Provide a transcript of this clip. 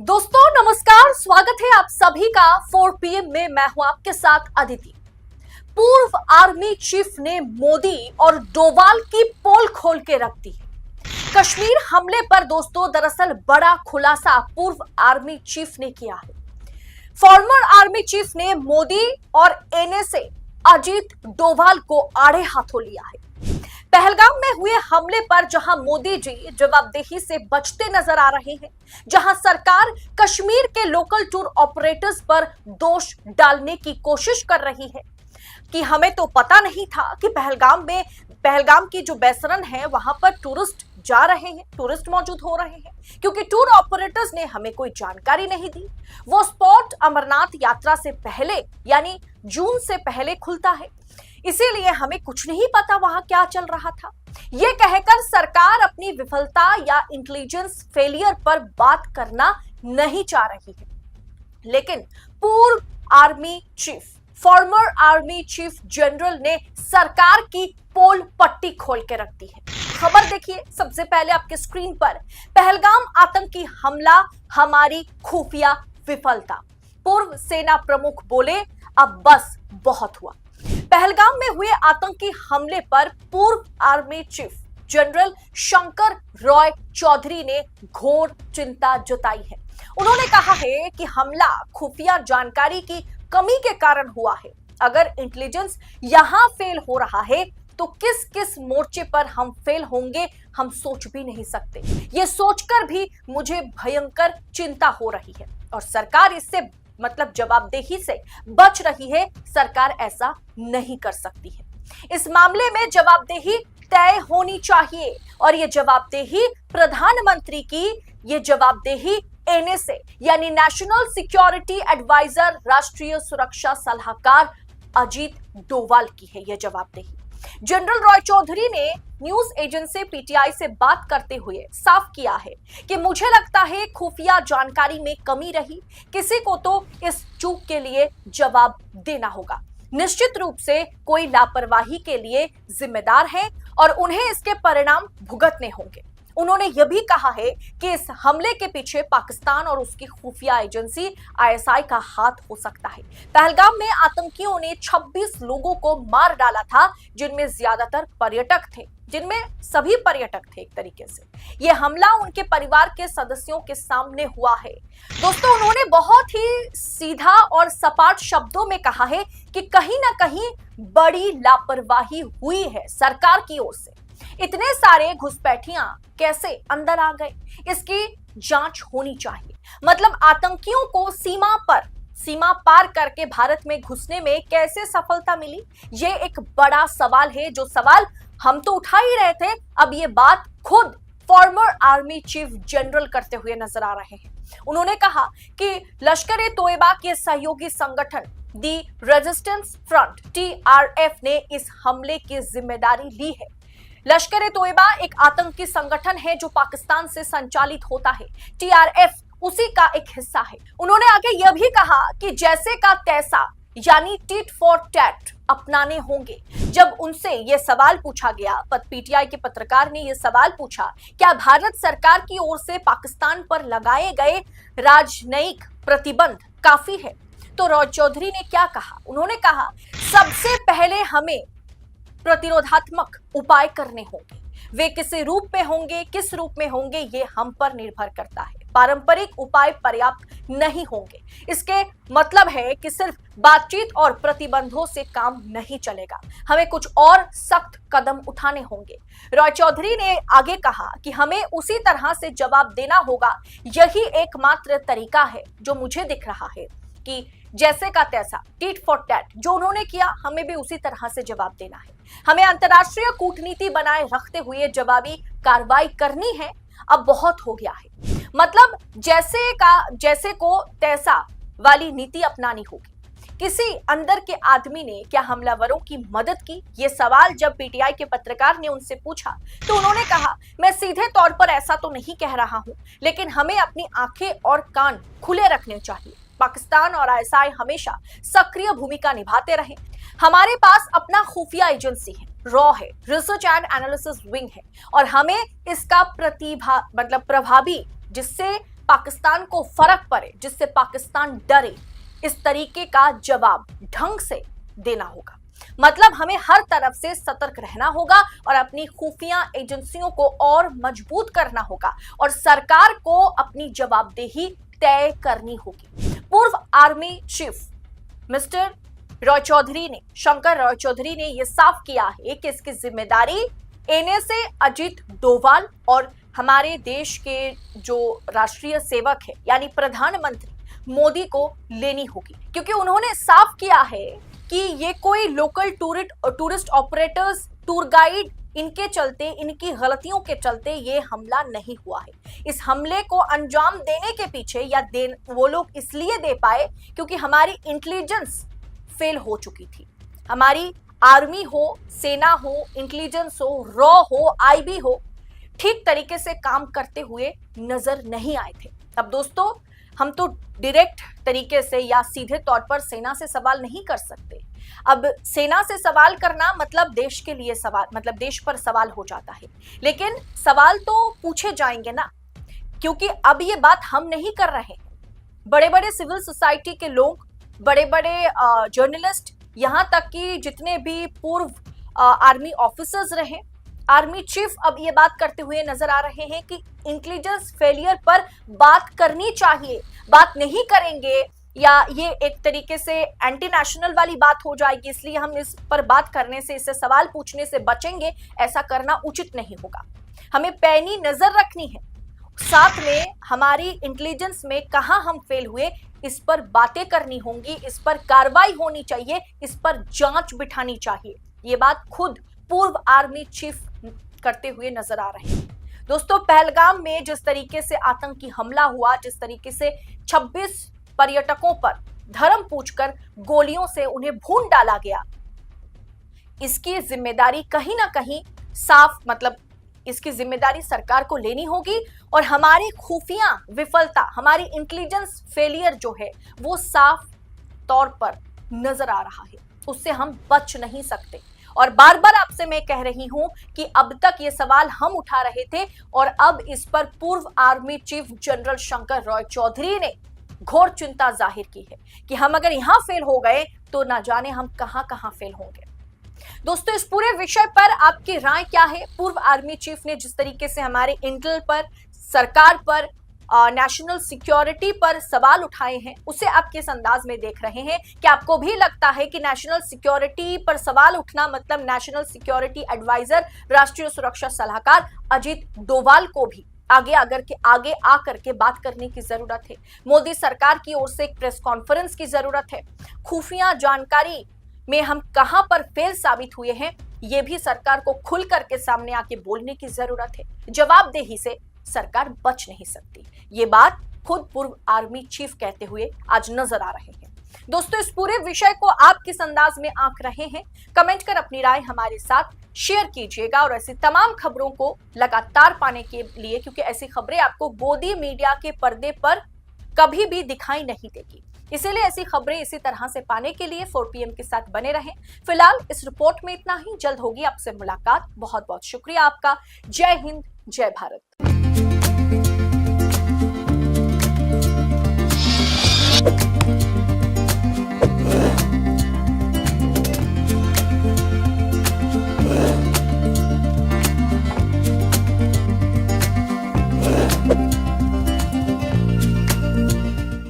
दोस्तों नमस्कार, स्वागत है आप सभी का 4 PM में। मैं हूं आपके साथ अदिति। पूर्व आर्मी चीफ ने मोदी और डोवाल की पोल खोल के रख दी है। कश्मीर हमले पर दोस्तों दरअसल बड़ा खुलासा पूर्व आर्मी चीफ ने किया है। फॉर्मर आर्मी चीफ ने मोदी और एनएसए अजीत डोभाल को आड़े हाथों लिया है। पहलगाम में हुए हमले पर जहां मोदी जी जवाबदेही से बचते नजर आ रहे हैं, जहां सरकार कश्मीर के लोकल टूर ऑपरेटर्स पर दोष डालने की कोशिश कर रही है कि हमें तो पता नहीं था कि पहलगाम की जो बेसरन है वहां पर टूरिस्ट जा रहे हैं, टूरिस्ट मौजूद हो रहे हैं, क्योंकि टूर ऑपरेटर्स ने हमें कोई जानकारी नहीं दी। वो स्पॉट अमरनाथ यात्रा से पहले यानी जून से पहले खुलता है, इसीलिए हमें कुछ नहीं पता वहां क्या चल रहा था। यह कहकर सरकार अपनी विफलता या इंटेलिजेंस फेलियर पर बात करना नहीं चाह रही है, लेकिन पूर्व army chief, farmer army chief general ने सरकार की पोल पट्टी खोल के रख दी है। खबर देखिए सबसे पहले आपके स्क्रीन पर। पहलगाम आतंकी हमला हमारी खुफिया विफलता। पूर्व सेना प्रमुख बोले अब बस बहुत हुआ। पहलगाम में हुए आतंकी हमले पर पूर्व army chief general Shankar Roy Chowdhury ने घोर चिंता जताई है। उन्होंने कहा है कि हमला खुफिया जानकारी की कमी के कारण हुआ है। अगर इंटेलिजेंस यहां फेल हो रहा है तो किस किस मोर्चे पर हम फेल होंगे हम सोच भी नहीं सकते। ये सोचकर भी मुझे भयंकर चिंता हो रही है और सरकार इससे जवाबदेही से बच रही है। सरकार ऐसा नहीं कर सकती है। इस मामले में जवाबदेही तय होनी चाहिए और ये जवाबदेही प्रधानमंत्री की, ये जवाबदेही एनएसए यानी नेशनल सिक्योरिटी एडवाइजर, राष्ट्रीय सुरक्षा सलाहकार अजीत डोभाल की है। यह जवाबदेही जनरल रॉय चौधरी ने न्यूज एजेंसी पीटीआई से बात करते हुए साफ किया है कि मुझे लगता है खुफिया जानकारी में कमी रही, किसी को तो इस चूक के लिए जवाब देना होगा। निश्चित रूप से कोई लापरवाही के लिए जिम्मेदार है और उन्हें इसके परिणाम भुगतने होंगे। उन्होंने यह भी कहा है कि इस हमले के पीछे पाकिस्तान और उसकी खुफिया एजेंसी आईएसआई का हाथ हो सकता है। पहलगाम में आतंकियों ने 26 लोगों को मार डाला था, जिनमें ज्यादातर पर्यटक थे, जिनमें सभी पर्यटक थे एक तरीके से। यह हमला उनके परिवार के सदस्यों के सामने हुआ है। दोस्तों उन्होंने बहुत ही सीधा और सपाट शब्दों में कहा है कि कहीं ना कहीं बड़ी लापरवाही हुई है सरकार की ओर से। इतने सारे घुसपैठियां कैसे अंदर आ गए, इसकी जांच होनी चाहिए। आतंकियों को सीमा पार करके भारत में घुसने में कैसे सफलता मिली, ये एक बड़ा सवाल है, जो सवाल हम तो उठा ही रहे थे। अब ये बात खुद फॉर्मर आर्मी चीफ जनरल करते हुए नजर आ रहे हैं। उन्होंने कहा कि लश्कर-ए-तोयबा के सहयोगी संगठन दी रेजिस्टेंस फ्रंट TRF ने इस हमले की जिम्मेदारी ली है। लश्कर-ए-तोयबा एक आतंकी संगठन है जो पाकिस्तान से संचालित होता है। TRF उसी का एक हिस्सा है। उन्होंने आगे यह भी कहा कि जैसे का तैसा यानी टिट फॉर टैट अपनाने होंगे। जब उनसे यह सवाल पूछा गया, पीटीआई के पत्रकार ने यह सवाल पूछा, क्या भारत सरकार की ओर से पाकिस्तान पर लगाए गए राजनयिक प्रतिबंध काफी है, तो रॉय चौधरी ने क्या कहा? उन्होंने कहा सबसे पहले हमें प्रतिरोधात्मक उपाय करने होंगे। वे किस रूप में होंगे ये हम पर निर्भर करता है। पारंपरिक उपाय पर्याप्त नहीं होंगे। इसके मतलब है कि सिर्फ बातचीत और प्रतिबंधों से काम नहीं चलेगा, हमें कुछ और सख्त कदम उठाने होंगे। रॉय चौधरी ने आगे कहा कि हमें उसी तरह से जवाब देना होगा। यही एकमात्र तरीका है जो मुझे दिख रहा है कि जैसे का तैसा, टिट फॉर टैट, जो उन्होंने किया हमें भी उसी तरह से जवाब देना है। हमें अंतर्राष्ट्रीय कूटनीति बनाए रखते हुए जवाबी कार्रवाई करनी है। अब बहुत हो गया है, जैसे को तैसा वाली नीति अपनानी होगी। किसी अंदर के आदमी ने क्या हमलावरों की मदद की? ये सवाल जब पीटीआई के पत्रकार ने उनसे पूछा तो उन्होंने कहा मैं सीधे तौर पर ऐसा तो नहीं कह रहा हूं, लेकिन हमें अपनी आंखें और कान खुले रखने चाहिए। पाकिस्तान और आईएसआई हमेशा सक्रिय भूमिका निभाते रहे। हमारे पास अपना खुफिया एजेंसी है, रॉ है, रिसर्च एंड एनालिसिस विंग है और हमें इसका प्रभावी जिससे पाकिस्तान को फर्क पड़े, जिससे पाकिस्तान डरे, इस तरीके का जवाब ढंग से देना होगा। मतलब हमें हर तरफ से सतर्क रहना होगा और अपनी खुफिया एजेंसियों को और मजबूत करना होगा और सरकार को अपनी जवाबदेही तय करनी होगी। पूर्व army chief mister Roy Chowdhury ने, शंकर रॉय चौधरी ने यह साफ किया है कि इसकी जिम्मेदारी एनएसए अजीत डोभाल और हमारे देश के जो राष्ट्रीय सेवक है यानी प्रधानमंत्री मोदी को लेनी होगी, क्योंकि उन्होंने साफ किया है कि ये कोई local tourist operators, tour guide, इनके चलते, इनकी गलतियों के चलते ये हमला नहीं हुआ है। इस हमले को अंजाम देने के पीछे वो लोग इसलिए दे पाए क्योंकि हमारी इंटेलिजेंस फेल हो चुकी थी। हमारी आर्मी हो, सेना हो, इंटेलिजेंस हो, रॉ हो, आईबी हो, ठीक तरीके से काम करते हुए नजर नहीं आए थे। अब दोस्तों, हम तो डायरेक्ट तरीके से या सीधे तौर पर सेना से सवाल नहीं कर सकते। अब सेना से सवाल करना मतलब देश के लिए सवाल, मतलब देश पर सवाल हो जाता है, लेकिन सवाल तो पूछे जाएंगे ना, क्योंकि अब ये बात हम नहीं कर रहे हैं। बड़े बड़े सिविल सोसाइटी के लोग, बड़े बड़े जर्नलिस्ट, यहाँ तक कि जितने भी पूर्व आर्मी ऑफिसर्स रहे, आर्मी चीफ अब ये बात करते हुए नजर आ रहे हैं कि इंटेलिजेंस फेलियर पर बात करनी चाहिए। बात नहीं करेंगे या ये एक तरीके से एंटी नेशनल वाली बात हो जाएगी, इसलिए हम इस पर बात करने से, इससे सवाल पूछने से बचेंगे, ऐसा करना उचित नहीं होगा। हमें पैनी नजर रखनी है, साथ में हमारी इंटेलिजेंस में कहां हम फेल हुए इस पर बातें करनी होंगी, इस पर कार्रवाई होनी चाहिए, इस पर जांच बिठानी चाहिए। ये बात खुद पूर्व आर्मी चीफ करते हुए नजर आ रहे हैं। दोस्तों, पहलगाम में जिस तरीके से आतंकी हमला हुआ, जिस तरीके से 26 पर्यटकों पर धर्म पूछकर गोलियों से उन्हें भून डाला गया, इसकी जिम्मेदारी कहीं ना कहीं साफ, मतलब इसकी जिम्मेदारी सरकार को लेनी होगी और हमारी खुफिया विफलता, हमारी इंटेलिजेंस फेलियर जो है वो साफ तौर पर नजर आ रहा है, उससे हम बच नहीं सकते। और बार बार आपसे मैं कह रही हूं कि अब तक ये सवाल हम उठा रहे थे और अब इस पर पूर्व army chief general Shankar Roy Chowdhury ने घोर चिंता जाहिर की है कि हम अगर यहां फेल हो गए तो ना जाने हम कहां कहां फेल होंगे। दोस्तों, इस पूरे विषय पर आपकी राय क्या है? पूर्व आर्मी चीफ ने जिस तरीके से हमारे इंटेल पर, सरकार पर, नेशनल सिक्योरिटी पर सवाल उठाए हैं, उसे आप किस अंदाज में देख रहे हैं? क्या आपको भी लगता है कि नेशनल सिक्योरिटी पर सवाल उठना मतलब नेशनल सिक्योरिटी एडवाइजर, राष्ट्रीय सुरक्षा सलाहकार अजीत डोभाल को भी आगे आकर के बात करने की जरूरत है? मोदी सरकार की ओर से एक प्रेस कॉन्फ्रेंस की जरूरत है। खुफिया जानकारी में हम कहां पर फेल साबित हुए हैं, यह भी सरकार को खुल करके सामने आके बोलने की जरूरत है। जवाबदेही से सरकार बच नहीं सकती, ये बात खुद पूर्व आर्मी चीफ कहते हुए आज नजर आ रहे हैं। दोस्तों, इस पूरे विषय को आप किस अंदाज में आंक रहे हैं? कमेंट कर अपनी राय हमारे साथ शेयर कीजिएगा और ऐसी तमाम खबरों को लगातार पाने के लिए, क्योंकि ऐसी खबरें आपको गोदी मीडिया के पर्दे पर कभी भी दिखाई नहीं देगी, इसीलिए ऐसी खबरें इसी तरह से पाने के लिए 4 PM के साथ बने रहें। फिलहाल इस रिपोर्ट में इतना ही, जल्द होगी आपसे मुलाकात। बहुत बहुत शुक्रिया आपका। जय हिंद, जय भारत।